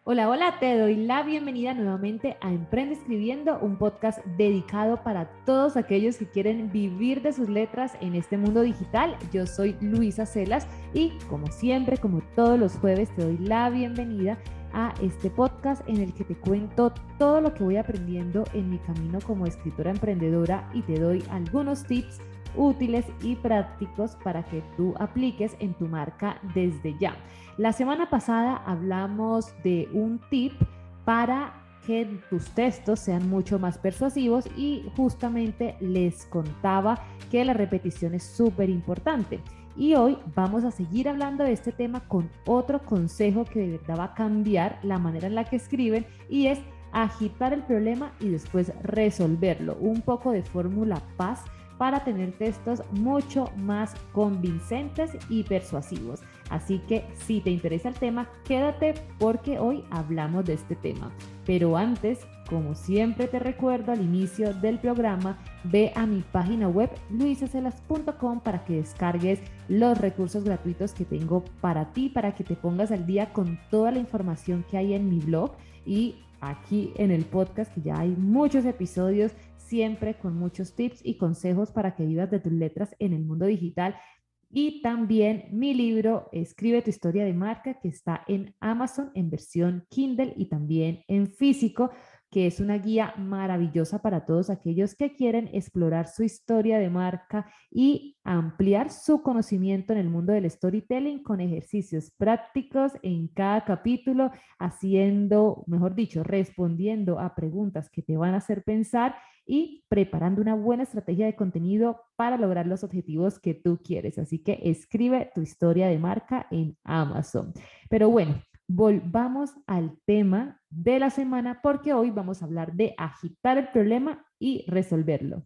Hola, hola, te doy la bienvenida nuevamente a Emprende Escribiendo, un podcast dedicado para todos aquellos que quieren vivir de sus letras en este mundo digital. Yo soy Luisa Celas y como siempre, como todos los jueves, te doy la bienvenida a este podcast en el que te cuento todo lo que voy aprendiendo en mi camino como escritora emprendedora y te doy algunos tips útiles y prácticos para que tú apliques en tu marca desde ya. La semana pasada hablamos de un tip para que tus textos sean mucho más persuasivos y justamente les contaba que la repetición es súper importante. Y hoy vamos a seguir hablando de este tema con otro consejo que de verdad va a cambiar la manera en la que escriben y es agitar el problema y después resolverlo. Un poco de fórmula paz para tener textos mucho más convincentes y persuasivos. Así que si te interesa el tema, quédate porque hoy hablamos de este tema. Pero antes, como siempre te recuerdo al inicio del programa, ve a mi página web luisacelas.com para que descargues los recursos gratuitos que tengo para ti, para que te pongas al día con toda la información que hay en mi blog y aquí en el podcast, que ya hay muchos episodios siempre con muchos tips y consejos para que vivas de tus letras en el mundo digital. Y también mi libro Escribe tu historia de marca, que está en Amazon en versión Kindle y también en físico, que es una guía maravillosa para todos aquellos que quieren explorar su historia de marca y ampliar su conocimiento en el mundo del storytelling con ejercicios prácticos en cada capítulo, haciendo, mejor dicho, respondiendo a preguntas que te van a hacer pensar y preparando una buena estrategia de contenido para lograr los objetivos que tú quieres. Así que escribe tu historia de marca en Amazon. Pero bueno, volvamos al tema de la semana porque hoy vamos a hablar de agitar el problema y resolverlo.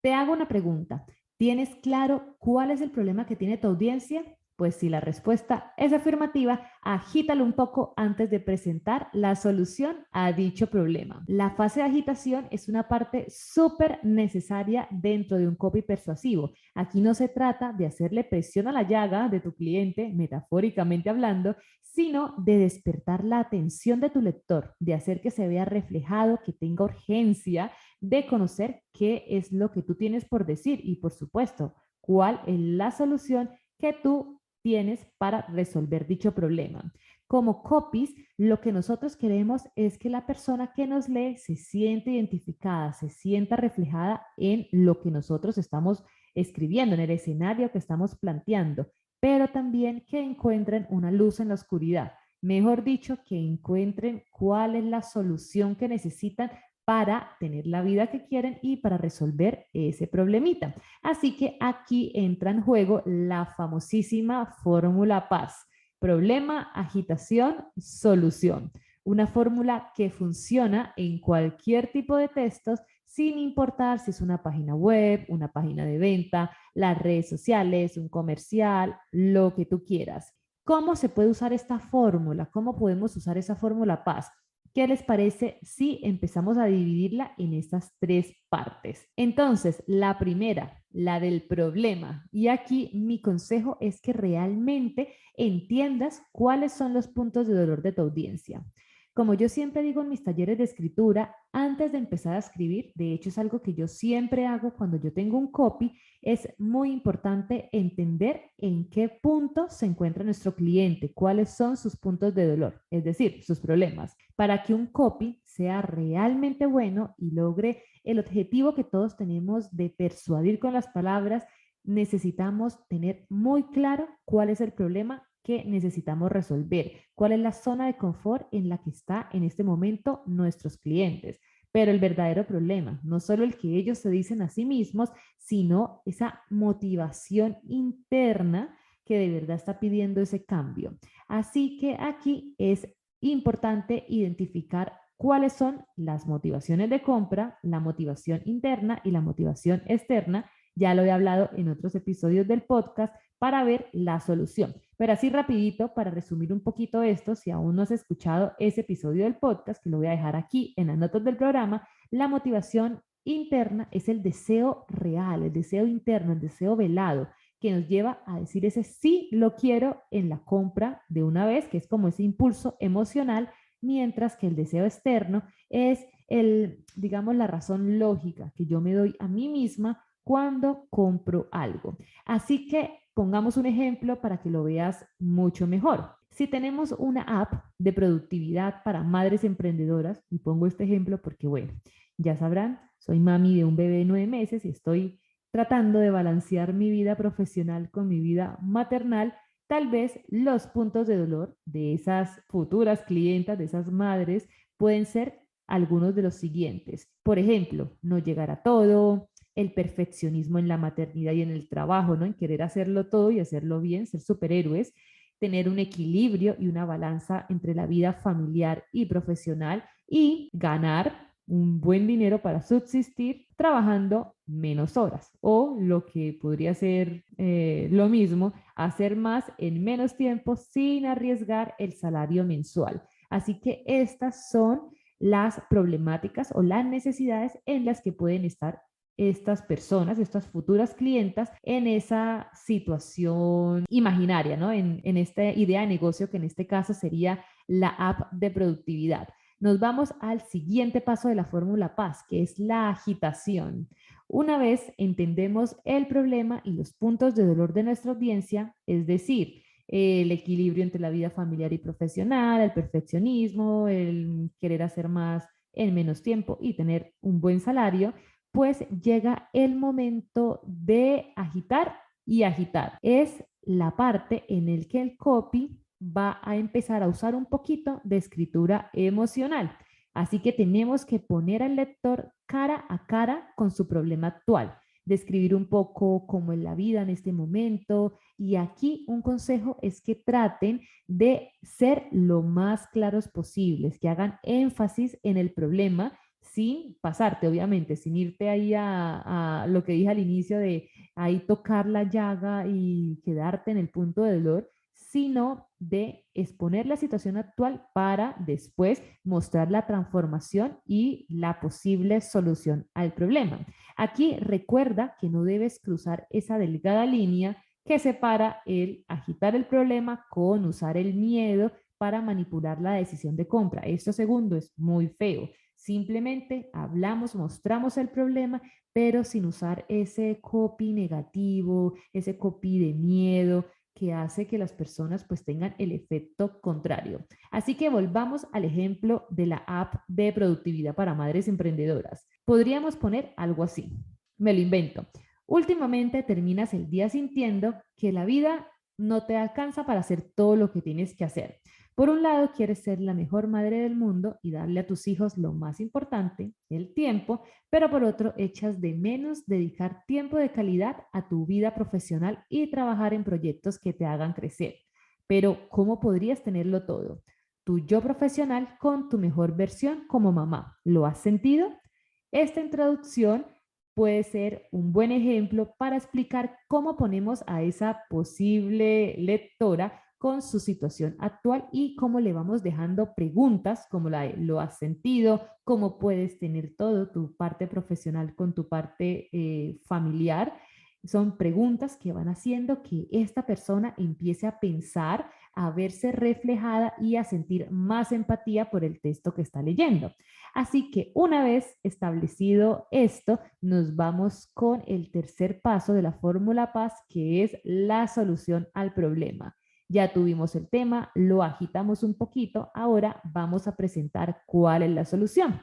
Te hago una pregunta. ¿Tienes claro cuál es el problema que tiene tu audiencia? Pues si la respuesta es afirmativa, agítalo un poco antes de presentar la solución a dicho problema. La fase de agitación es una parte súper necesaria dentro de un copy persuasivo. Aquí no se trata de hacerle presión a la llaga de tu cliente, metafóricamente hablando, sino de despertar la atención de tu lector, de hacer que se vea reflejado, que tenga urgencia de conocer qué es lo que tú tienes por decir y, por supuesto, cuál es la solución que tú tienes para resolver dicho problema. Como copies, lo que nosotros queremos es que la persona que nos lee se siente identificada, se sienta reflejada en lo que nosotros estamos escribiendo, en el escenario que estamos planteando, pero también que encuentren una luz en la oscuridad. Mejor dicho, que encuentren cuál es la solución que necesitan para tener la vida que quieren y para resolver ese problemita. Así que aquí entra en juego la famosísima fórmula paz. Problema, agitación, solución. Una fórmula que funciona en cualquier tipo de textos sin importar si es una página web, una página de venta, las redes sociales, un comercial, lo que tú quieras. ¿Cómo se puede usar esta fórmula? ¿Cómo podemos usar esa fórmula paz? ¿Qué les parece si empezamos a dividirla en estas tres partes? Entonces, la primera, la del problema. Y aquí mi consejo es que realmente entiendas cuáles son los puntos de dolor de tu audiencia. Como yo siempre digo en mis talleres de escritura, antes de empezar a escribir, de hecho es algo que yo siempre hago cuando yo tengo un copy, es muy importante entender en qué punto se encuentra nuestro cliente, cuáles son sus puntos de dolor, es decir, sus problemas, para que un copy sea realmente bueno y logre el objetivo que todos tenemos de persuadir con las palabras. Necesitamos tener muy claro cuál es el problema que necesitamos resolver, cuál es la zona de confort en la que está en este momento nuestros clientes. Pero el verdadero problema, no solo el que ellos se dicen a sí mismos, sino esa motivación interna que de verdad está pidiendo ese cambio. Así que aquí es importante identificar cuáles son las motivaciones de compra, la motivación interna y la motivación externa. Ya lo he hablado en otros episodios del podcast para ver la solución. Pero así rapidito, para resumir un poquito esto, si aún no has escuchado ese episodio del podcast, que lo voy a dejar aquí en las notas del programa, la motivación interna es el deseo real, el deseo interno, el deseo velado, que nos lleva a decir ese sí lo quiero en la compra de una vez, que es como ese impulso emocional mientras que el deseo externo es digamos, la razón lógica que yo me doy a mí misma cuando compro algo. Así que pongamos un ejemplo para que lo veas mucho mejor. Si tenemos una app de productividad para madres emprendedoras, y pongo este ejemplo porque, bueno, ya sabrán, soy mami de un bebé de 9 meses y estoy tratando de balancear mi vida profesional con mi vida maternal. Tal vez los puntos de dolor de esas futuras clientas, de esas madres, pueden ser algunos de los siguientes. Por ejemplo, no llegar a todo, el perfeccionismo en la maternidad y en el trabajo, ¿no? En querer hacerlo todo y hacerlo bien, ser superhéroes, tener un equilibrio y una balanza entre la vida familiar y profesional y ganar un buen dinero para subsistir trabajando menos horas o lo que podría ser lo mismo, hacer más en menos tiempo sin arriesgar el salario mensual. Así que estas son las problemáticas o las necesidades en las que pueden estar estas personas, estas futuras clientas en esa situación imaginaria, ¿no? En esta idea de negocio que en este caso sería la app de productividad. Nos vamos al siguiente paso de la fórmula PAS, que es la agitación. Una vez entendemos el problema y los puntos de dolor de nuestra audiencia, es decir, el equilibrio entre la vida familiar y profesional, el perfeccionismo, el querer hacer más en menos tiempo y tener un buen salario, pues llega el momento de agitar y agitar. Es la parte en el que el copy va a empezar a usar un poquito de escritura emocional. Así que tenemos que poner al lector cara a cara con su problema actual, describir un poco cómo es la vida en este momento. Y aquí un consejo es que traten de ser lo más claros posibles, que hagan énfasis en el problema sin pasarte, obviamente, sin irte ahí a lo que dije al inicio de ahí tocar la llaga y quedarte en el punto de dolor, sino de exponer la situación actual para después mostrar la transformación y la posible solución al problema. Aquí recuerda que no debes cruzar esa delgada línea que separa el agitar el problema con usar el miedo para manipular la decisión de compra. Esto segundo es muy feo. Simplemente hablamos, mostramos el problema, pero sin usar ese copy negativo, ese copy de miedo que hace que las personas pues tengan el efecto contrario. Así que volvamos al ejemplo de la app de productividad para madres emprendedoras. Podríamos poner algo así. Me lo invento. Últimamente terminas el día sintiendo que la vida no te alcanza para hacer todo lo que tienes que hacer. Por un lado, quieres ser la mejor madre del mundo y darle a tus hijos lo más importante, el tiempo, pero por otro, echas de menos dedicar tiempo de calidad a tu vida profesional y trabajar en proyectos que te hagan crecer. Pero, ¿cómo podrías tenerlo todo? Tu yo profesional con tu mejor versión como mamá. ¿Lo has sentido? Esta introducción puede ser un buen ejemplo para explicar cómo ponemos a esa posible lectora con su situación actual y cómo le vamos dejando preguntas como lo has sentido, cómo puedes tener todo tu parte profesional con tu parte familiar. Son preguntas que van haciendo que esta persona empiece a pensar, a verse reflejada y a sentir más empatía por el texto que está leyendo. Así que una vez establecido esto, nos vamos con el tercer paso de la fórmula PAS, que es la solución al problema. Ya tuvimos el tema, lo agitamos un poquito, ahora vamos a presentar cuál es la solución.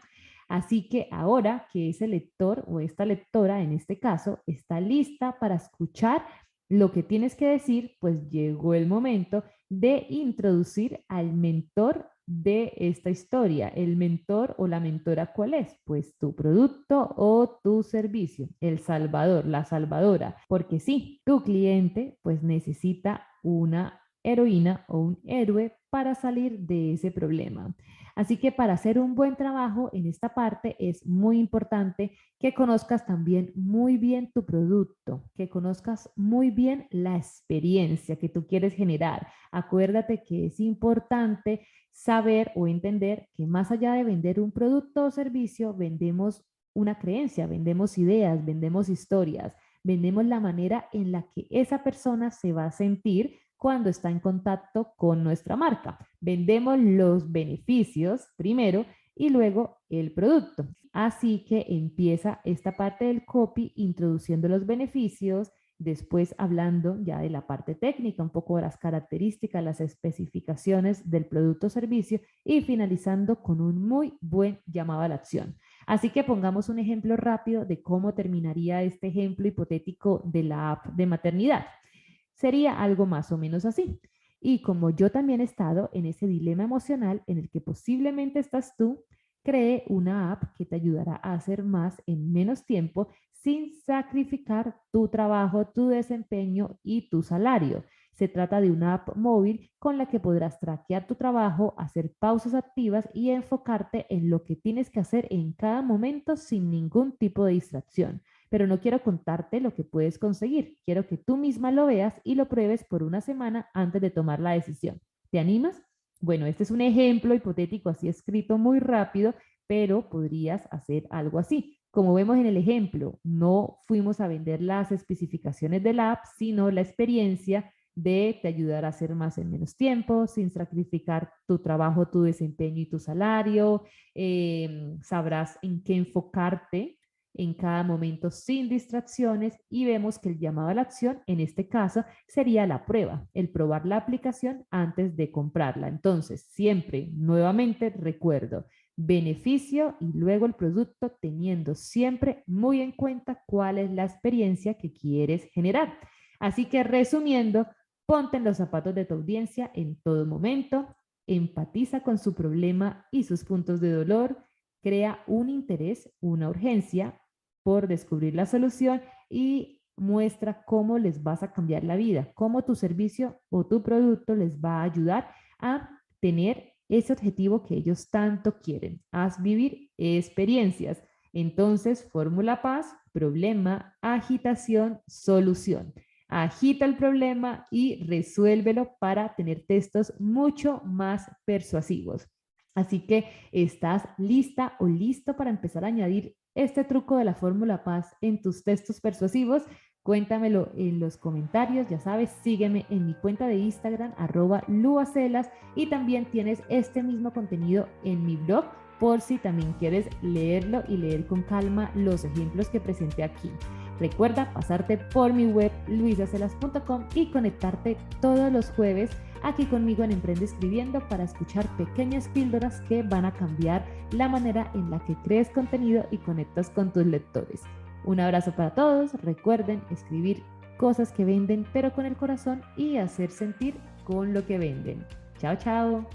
Así que ahora que ese lector o esta lectora, en este caso, está lista para escuchar lo que tienes que decir, pues llegó el momento de introducir al mentor de esta historia. El mentor o la mentora, ¿cuál es? Pues tu producto o tu servicio, el salvador, la salvadora, porque sí, tu cliente pues necesita una heroína o un héroe para salir de ese problema. Así que para hacer un buen trabajo en esta parte es muy importante que conozcas también muy bien tu producto, que conozcas muy bien la experiencia que tú quieres generar. Acuérdate que es importante saber o entender que más allá de vender un producto o servicio, vendemos una creencia, vendemos ideas, vendemos historias, vendemos la manera en la que esa persona se va a sentir cuando está en contacto con nuestra marca. Vendemos los beneficios primero y luego el producto. Así que empieza esta parte del copy introduciendo los beneficios, después hablando ya de la parte técnica, un poco de las características, las especificaciones del producto o servicio y finalizando con un muy buen llamado a la acción. Así que pongamos un ejemplo rápido de cómo terminaría este ejemplo hipotético de la app de maternidad. Sería algo más o menos así. Y como yo también he estado en ese dilema emocional en el que posiblemente estás tú, cree una app que te ayudará a hacer más en menos tiempo sin sacrificar tu trabajo, tu desempeño y tu salario. Se trata de una app móvil con la que podrás traquear tu trabajo, hacer pausas activas y enfocarte en lo que tienes que hacer en cada momento sin ningún tipo de distracción. Pero no quiero contarte lo que puedes conseguir. Quiero que tú misma lo veas y lo pruebes por una semana antes de tomar la decisión. ¿Te animas? Bueno, este es un ejemplo hipotético así escrito muy rápido, pero podrías hacer algo así. Como vemos en el ejemplo, no fuimos a vender las especificaciones de la app, sino la experiencia de te ayudar a hacer más en menos tiempo, sin sacrificar tu trabajo, tu desempeño y tu salario. Sabrás en qué enfocarte en cada momento sin distracciones y vemos que el llamado a la acción en este caso sería la prueba, el probar la aplicación antes de comprarla. Entonces, siempre, nuevamente recuerdo, beneficio y luego el producto teniendo siempre muy en cuenta cuál es la experiencia que quieres generar. Así que resumiendo, ponte en los zapatos de tu audiencia en todo momento, empatiza con su problema y sus puntos de dolor, crea un interés, una urgencia por descubrir la solución y muestra cómo les vas a cambiar la vida, cómo tu servicio o tu producto les va a ayudar a tener ese objetivo que ellos tanto quieren, haz vivir experiencias. Entonces, fórmula paz, problema, agitación, solución. Agita el problema y resuélvelo para tener textos mucho más persuasivos. Así que estás lista o listo para empezar a añadir este truco de la fórmula paz en tus textos persuasivos. Cuéntamelo en los comentarios, ya sabes, sígueme en mi cuenta de Instagram, @luacelas, y también tienes este mismo contenido en mi blog por si también quieres leerlo y leer con calma los ejemplos que presenté aquí. Recuerda pasarte por mi web luisacelas.com y conectarte todos los jueves aquí conmigo en Emprende Escribiendo para escuchar pequeñas píldoras que van a cambiar la manera en la que crees contenido y conectas con tus lectores. Un abrazo para todos. Recuerden escribir cosas que venden, pero con el corazón y hacer sentir con lo que venden. Chao, chao.